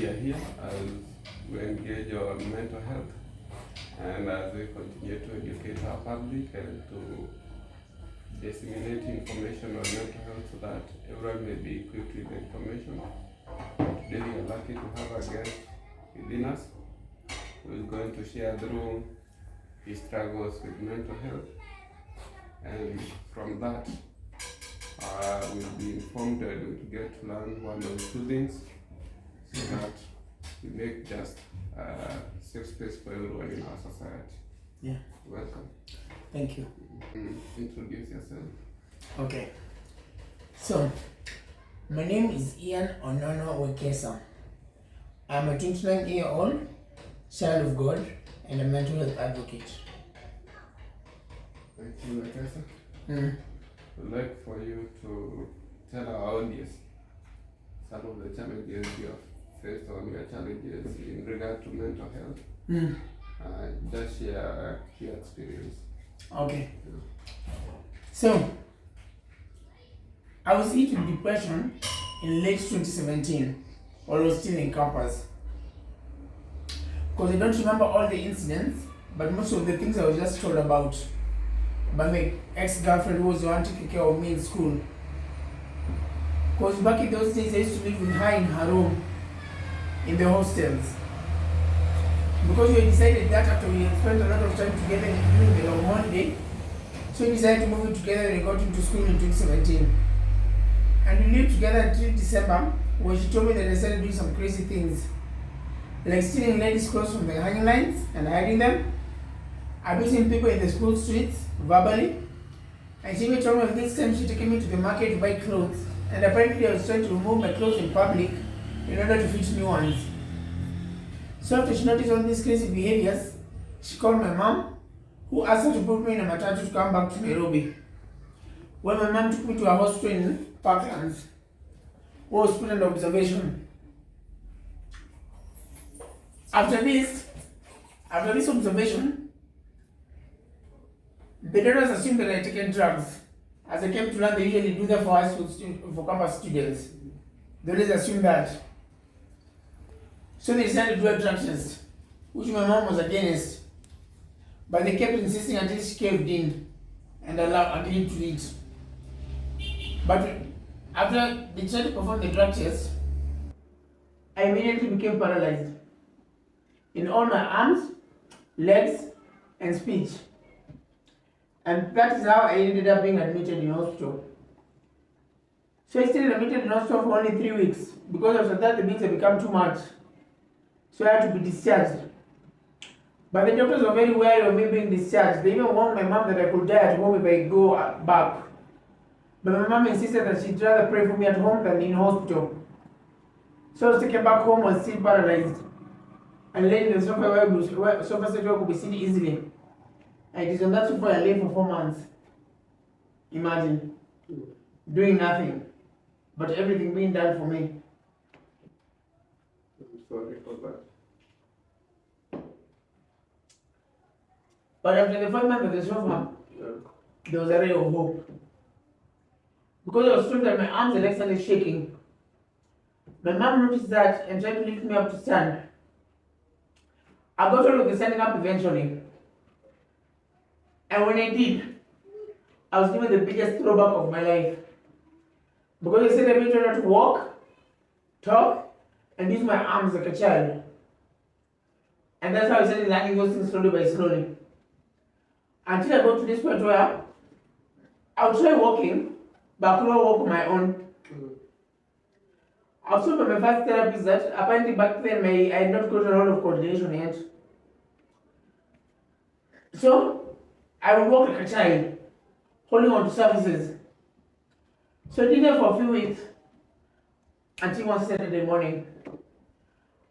are here as we engage on mental health and as we continue to educate our public and to disseminate information on mental health so that everyone may be equipped with the information. Today we are lucky to have a guest within us who is going to share through his struggles with mental health, and from that we'll be informed and we'll get to learn one or two things so that we make just a safe space for everyone in our society. Yeah. Welcome. Thank you. Introduce yourself. Okay. So, my name is Ian Onono Wekesa. I'm a 29-year-old child of God and a mental health advocate. Thank you, Wekesa. I'd like for you to tell our audience some of the challenges you have faced or your challenges in regard to mental health. Just share your experience. Okay. So, I was hit with depression in late 2017 while I was still in campus. Because I don't remember all the incidents, but most of the things I was just told about by my ex-girlfriend who was the one taking care of me in school. Because back in those days I used to live with her in her room in the hostels. Because we decided that after we had spent a lot of time together during the long holiday, so we decided to move in together and got into school in 2017. And we lived together until December, when she told me that I started doing some crazy things, like stealing ladies' clothes from the hanging lines and hiding them, abusing people in the school streets verbally, and she even told me this time she taking me to the market to buy clothes, and apparently I was trying to remove my clothes in public in order to fit new ones. So after she noticed all these crazy behaviors, she called my mom, who asked her to put me in a matatu to come back to Nairobi. When my mom took me to a hospital in Parklands, who was put under observation. After this observation, the doctors assumed that I had taken drugs. As I came to learn, they usually do that for high school for campus students. They always assume that. So they decided to do a drug test, which my mom was against. But they kept insisting until she caved in and agreed to it. But after they tried to perform the drug test, I immediately became paralyzed in all my arms, legs, and speech. And that is how I ended up being admitted in hospital. So I stayed admitted in hospital for only 3 weeks, because after that the bills had become too much. So I had to be discharged. But the doctors were very wary of me being discharged. They even warned my mom that I could die at home if I go back. But my mom insisted that she'd rather pray for me at home than in hospital. So I was taken back home, was still paralyzed, and laid in the sofa where sofa set could be seen easily. And it is on that sofa I lay for 4 months. Imagine. Doing nothing, but everything being done for me. I'm sorry for that. But after the 5 months of the sofa, there was a ray of hope. Because I was told that my arms and legs started shaking. My mom noticed that and tried to lift me up to stand. I got all of the standing up eventually. And when I did, I was given the biggest throwback of my life. Because they said I made sure to walk, talk, and use my arms like a child. And that's how I started learning those things slowly by slowly. Until I got to this point where I would try walking, but I could not walk on my own. I was told by my first therapist that apparently back then I had not got a lot of coordination yet. So I would walk like a child, holding on to surfaces. So I did that for a few weeks until one Saturday morning.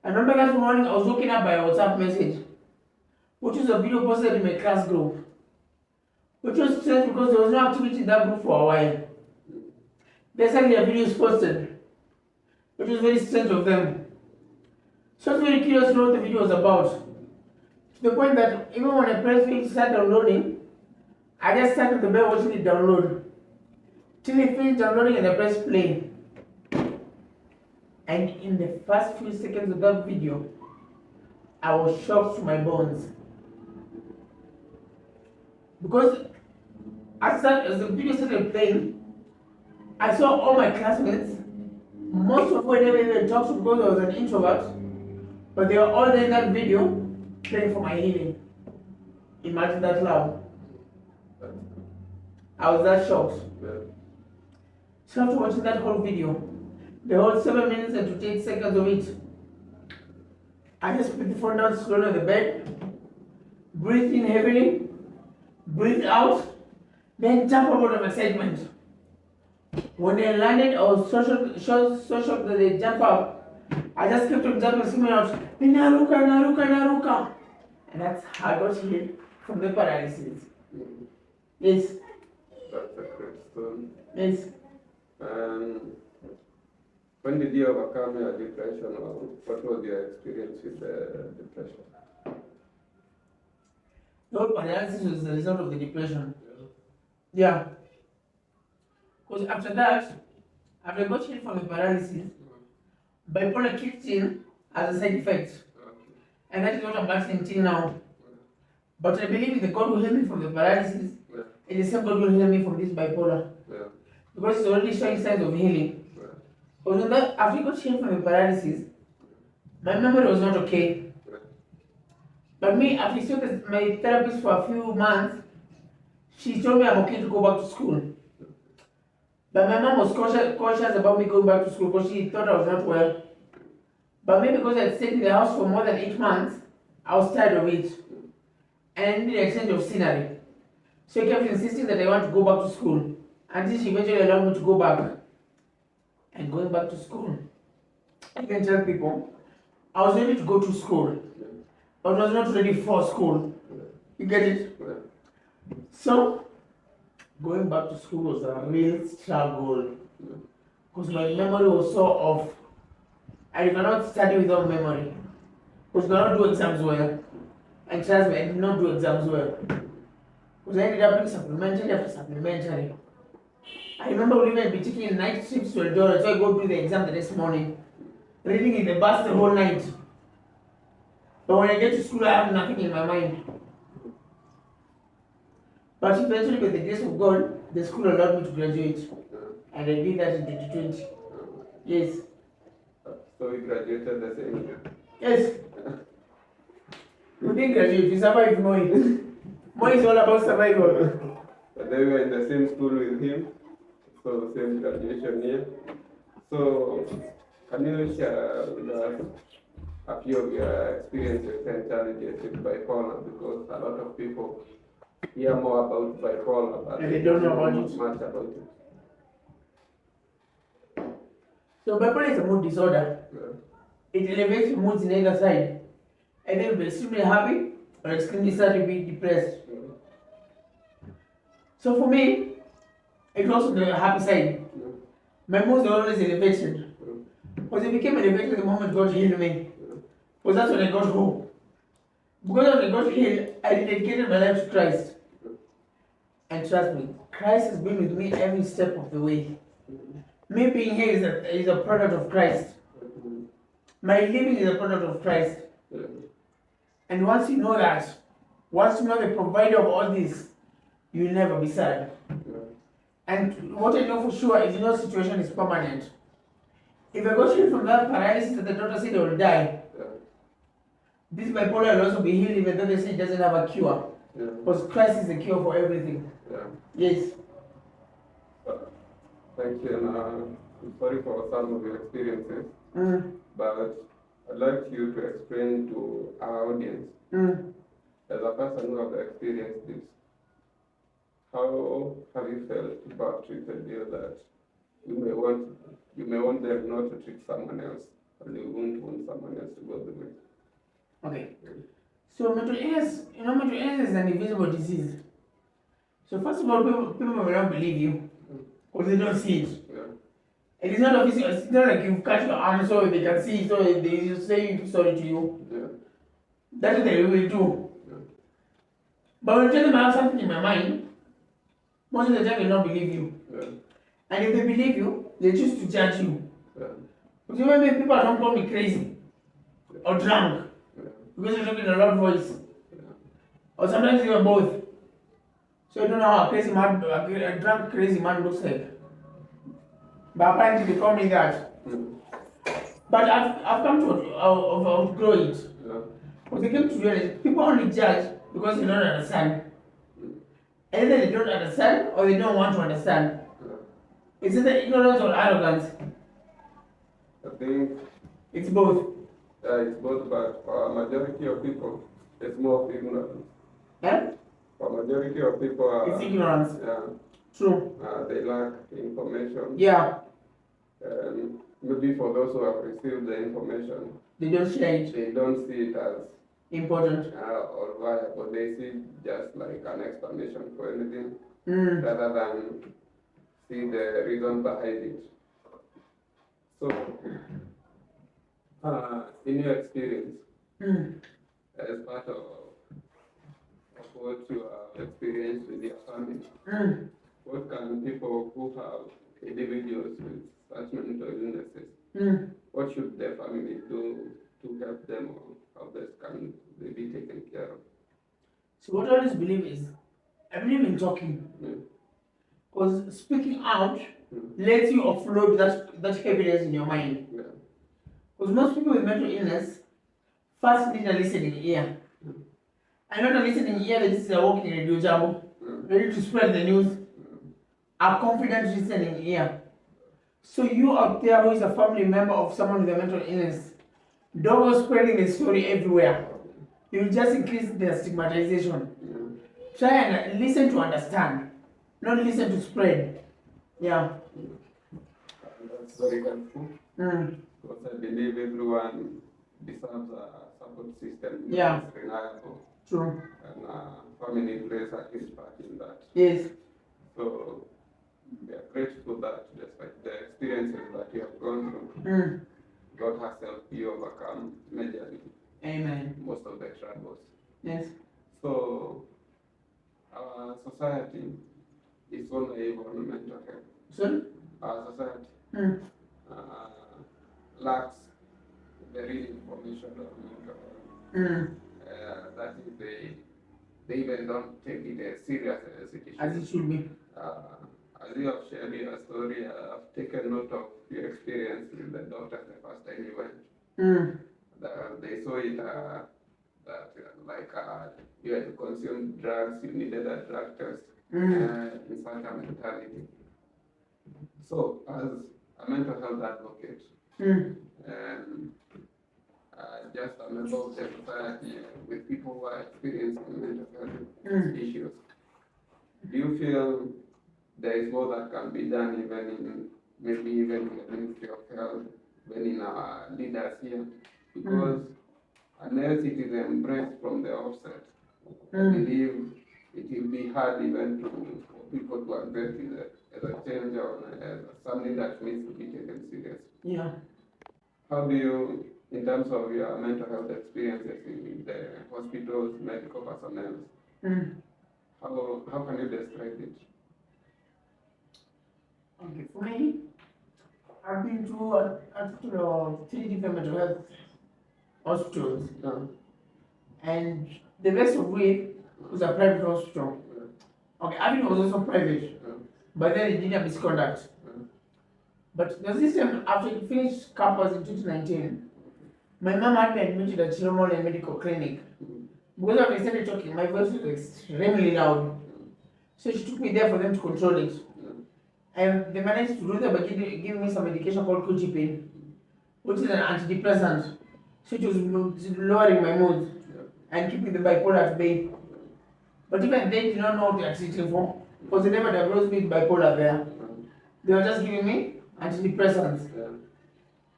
I remember that morning I was woken up by a WhatsApp message, which was a video posted in my class group. Which was strange because there was no activity in that group for a while. Then suddenly a video was posted, which was very strange of them. So I was very curious to know what the video was about. To the point that even when I pressed it to start downloading, I just sat on the bed watching it download. Till it finished downloading and I pressed play. And in the first few seconds of that video, I was shocked to my bones. Because as the video started playing, I saw all my classmates, most of them never even talked to because I was an introvert, but they were all there in that video praying for my healing. Imagine that loud. I was that shocked. So after watching that whole video, the whole 7 minutes and 28 seconds of it, I just put the phone down slowly on the bed, breathe in heavily, breathe out, then jump out of excitement. When they landed, I was so shocked that they jumped up. I just kept on jumping, screaming out, Naruka, Naruka, Naruka. And that's how I got healed from the paralysis. Yes. That's a great story. Yes. When did you overcome your depression, or what was your experience with the depression? The whole paralysis was the result of the depression. Yeah. Because after that, after I got healed from the paralysis, bipolar kicked in as a side effect. And that is what I'm battling till now. But I believe in the God who healed me from the paralysis, it is the same God who healed me from this bipolar. Because it's already showing signs of healing. But after I got healed from the paralysis, my memory was not okay. But me, after I saw my therapist for a few months, she told me I'm okay to go back to school. But my mom was cautious about me going back to school because she thought I was not well. But maybe because I had stayed in the house for more than 8 months, I was tired of it. And I needed a change of scenery. So I kept insisting that I want to go back to school. Until she eventually allowed me to go back. And going back to school, I can tell people, I was ready to go to school, but I was not ready for school. You get it? So, going back to school was a real struggle. Because my memory was so off. I cannot study without memory. Because I cannot do exams well. And trust me, I did not do exams well. Because I ended up doing supplementary after supplementary. I remember we even be taking night trips to Eldoret, so I go do the exam the next morning. Reading in the bus the whole night. But when I get to school, I have nothing in my mind. But eventually, by the grace of God, the school allowed me to graduate. And I did that in 2020. Yes. So you graduated the same year? Yes. We didn't graduate, we survived Moi. Moi is all about survival. But then we were in the same school with him, so same graduation year. So can you share with us a few of your experiences and challenges with bipolar? Because a lot of people hear more about bipolar, but they don't know about it. Much about it. So bipolar is a mood disorder. It elevates your moods in either side. Either you'll be extremely happy or extremely sad, you'll be depressed. So for me, it was on the happy side. My moods are always elevated. Because it became elevated the moment God healed me. Because that's when I got hope. Because when I got healed, I dedicated my life to Christ. And trust me, Christ has been with me every step of the way. Me being here is a product of Christ. My living is a product of Christ. And once you know that, once you know the provider of all this, you'll never be sad. And what I know for sure is no situation is permanent. If I got healed from that paralysis that the doctor said I will die, this bipolar will also be healed even though they say it doesn't have a cure. Because Christ is the cure for everything. Yes. Thank you. And I'm sorry for some of your experiences, but I'd like you to explain to our audience, as a person who have experienced this, how have you felt about treated you that you may want them not to treat someone else, or you won't want someone else to go through it? Okay. So mental illness, mental illness is an invisible disease. So first of all, people will not believe you because they don't see it. It is not obvious. It's not like you've cut your arm so they can see it, so they just say sorry to you. That's what they will do. But when you tell them I have something in my mind, most of the time they don't believe you. And if they believe you, they choose to judge you. Because Because you maybe people don't call me crazy or drunk because you're talking in a loud voice. Or sometimes even both. So you don't know how a drunk crazy man looks like. But apparently they call me that. But I've come to outgrow it. Because they came to realize people only judge because they don't understand. Either they don't understand or they don't want to understand. Is it ignorance or arrogance? I think it's both. It's both, but for a majority of people, it's more of ignorance. Yeah? For majority of people, it's ignorance. Yeah. True. They lack information. Yeah. Maybe for those who have received the information, they don't share it. They don't see it as important or viable. They see just like an explanation for anything rather than see the reason behind it. So, in your experience, as part of what you have experienced with your family, what can people who have individuals with such mental illnesses, what should their family do to help them, or how best can they be taken care of? So what I always believe is, I believe in talking. Because speaking out lets you offload that heaviness in your mind. Because most people with mental illness first need a listening ear. And not a listening ear that is walking in radio jumbo, ready to spread the news. A confident listening ear. So you out there who is a family member of someone with a mental illness, don't go spreading the story everywhere. You will just increase the stigmatization. Try and listen to understand, not listen to spread. Yeah. That's very helpful. Because I believe everyone deserves a support system that's reliable. True. And family plays a huge part in that. Yes. So we are grateful that despite the experiences that you have gone through, God has helped you overcome majorly. Amen. Most of the troubles. Yes. So our society is so naive on mental health. Sorry? Our society lacks the real information on mental health. That is, they even don't take it as serious as it should. As it should be. As you have shared your story, I've taken note of your experience with the doctor the first time you went. They saw it you had to consume drugs, you needed a drug test, in such a mentality. So, as a mental health advocate, and just a member of the society with people who are experiencing mental health issues, do you feel there is more that can be done maybe even in the Ministry of Health, even in our leaders here? Because unless it is embraced from the offset, I believe it will be hard even for people to address it as a change or as something that needs to be taken seriously. Yeah. How do you, in terms of your mental health experiences in the hospitals, medical personnel, how can you describe it? Okay, for me, I've been to a total of 3 different mental health hospitals, and the best of which was a private hospital. Okay, Abin was also private, but then it did a misconduct. But the system, after it finished campus in 2019, my mom had me admitted at Chiromole Medical Clinic. Because when I started talking, my voice was extremely loud. So she took me there for them to control it. And they managed to do that by giving me some medication called Kojipin, which is an antidepressant. So it was lowering my mood and keeping the bipolar at bay. But even they did not know what they are treating for, because they never diagnosed me with bipolar there. They were just giving me antidepressants.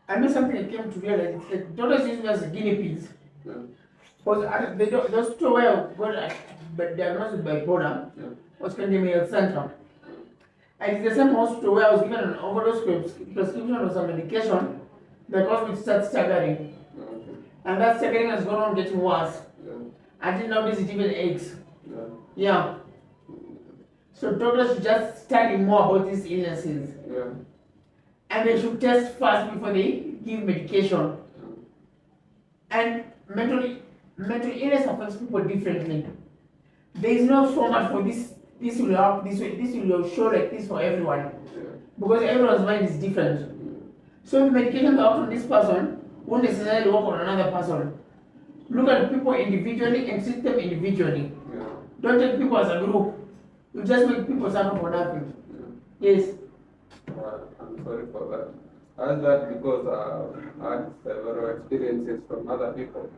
I mean something I came to realize, it's like doctors use me as guinea pigs. Because the hospital where I got diagnosed with bipolar was Kandemi Health Center. And it's the same hospital where I was given an overdose prescription of some medication that caused me to start staggering. And that staggering has gone on getting worse. Until nowadays it even aches. Yeah. So doctors should just study more about these illnesses. and they should test first before they give medication. And mental illness affects people differently. There is no format for this. This will help this way. This will show like this for everyone, because everyone's mind is different. So the medication that works on this person won't necessarily work on another person. Look at people individually and treat them individually. Don't take people as a group. You just make people suffer for nothing. Yes. I'm sorry for that. I asked that because I had several experiences from other people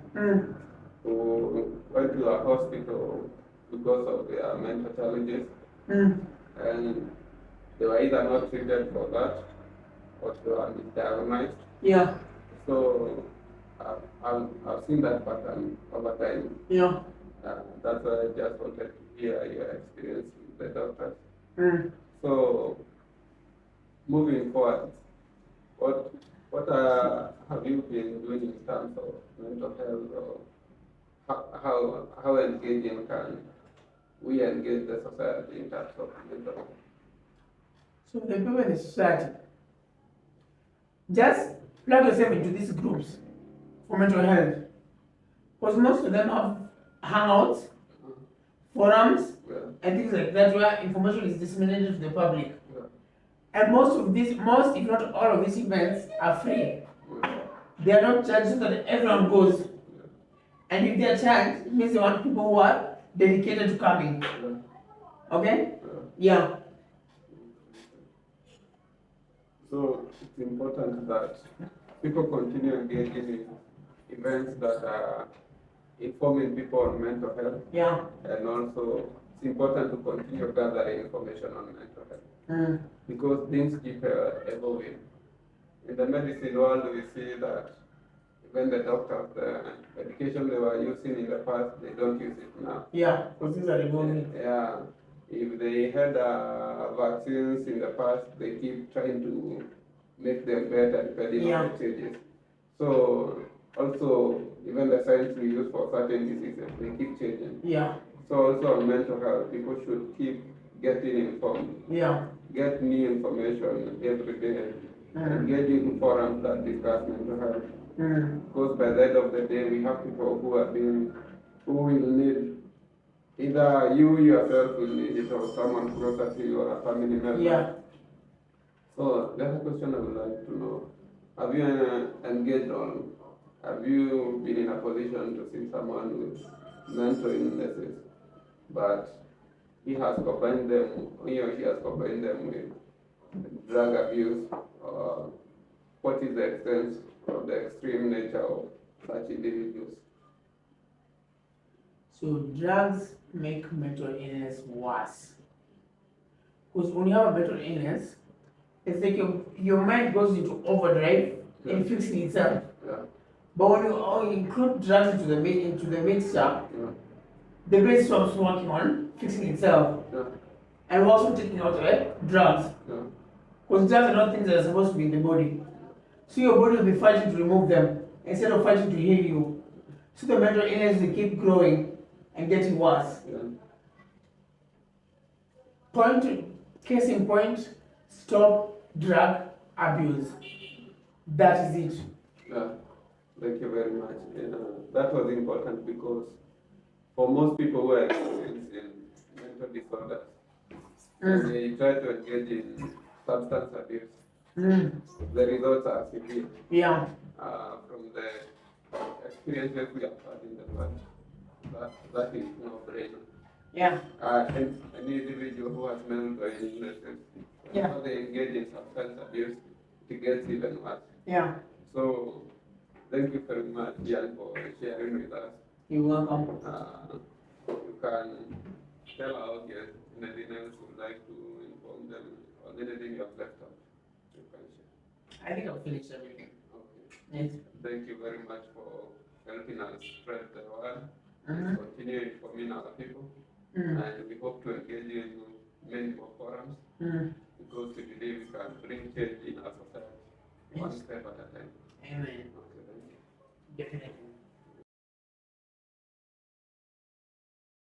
who went to a hospital because of their mental challenges, and they were either not treated for that or they were misdiagnosed. Yeah. So I've seen that pattern over time. Yeah. That's why I just wanted to hear your experience with the doctors. So moving forward, what have you been doing in terms of mental health, or how engaging can we engage the society in terms of mental health? So the people in the society, just plug yourself into these groups for mental health, because most of them have hangouts, forums, and things like that where information is disseminated to the public. And most, if not all of these events are free. They are not charged so that everyone goes. And if they are charged, it means they want people who are dedicated to coming. Okay? Yeah. So it's important that people continue engaging in events that are informing people on mental health. Yeah. And also it's important to continue gathering information on mental health. Because things keep evolving. In the medicine world, we see that even the doctors, the medication they were using in the past, they don't use it now. Yeah, because things are evolving. Yeah. If they had vaccines in the past, they keep trying to make them better depending on the changes. So also, even the science we use for certain diseases, they keep changing. Yeah. So also on mental health, people should keep getting informed. Yeah. Get new information every day. Engage in forums that discuss mental health. Because by the end of the day, we have people who will need, either you yourself will need it or someone closer to you or a family member. Yeah. So the other question I would like to know, have you engaged on, have you been in a position to see someone with mental illnesses, but he or she has combined them with drug abuse? What is the extent of the extreme nature of such individuals? So drugs make mental illness worse. Because when you have a mental illness, it's like your mind goes into overdrive and fixing itself. Yeah. But when you include drugs into the mixture, the brain stops working on fixing itself. And we're also taking out drugs. Because drugs are not things that are supposed to be in the body. So your body will be fighting to remove them instead of fighting to heal you. So the mental illness will keep growing and getting worse. Case in point, stop drug abuse. That is it. Yeah, thank you very much. That was important because for most people who are experiencing mental disorders, when they try to engage in substance abuse, the results are severe. Yeah. From the experiences we have had in the past, that is no brainer. Yeah. And any individual who has mental illnesses, how they engage in substance abuse, it gets even worse. Yeah. So, thank you very much, Jan, for sharing with us. You're welcome. You can tell our audience anything else you would like to inform them or anything you have left out. You can share. I think I've finished everything. Okay. Yes. Thank you very much for helping us spread the word and continue informing our people. And we hope to engage you in many more forums because we believe we can bring change in our society one step at a time. Amen. Okay, thank you. Definitely.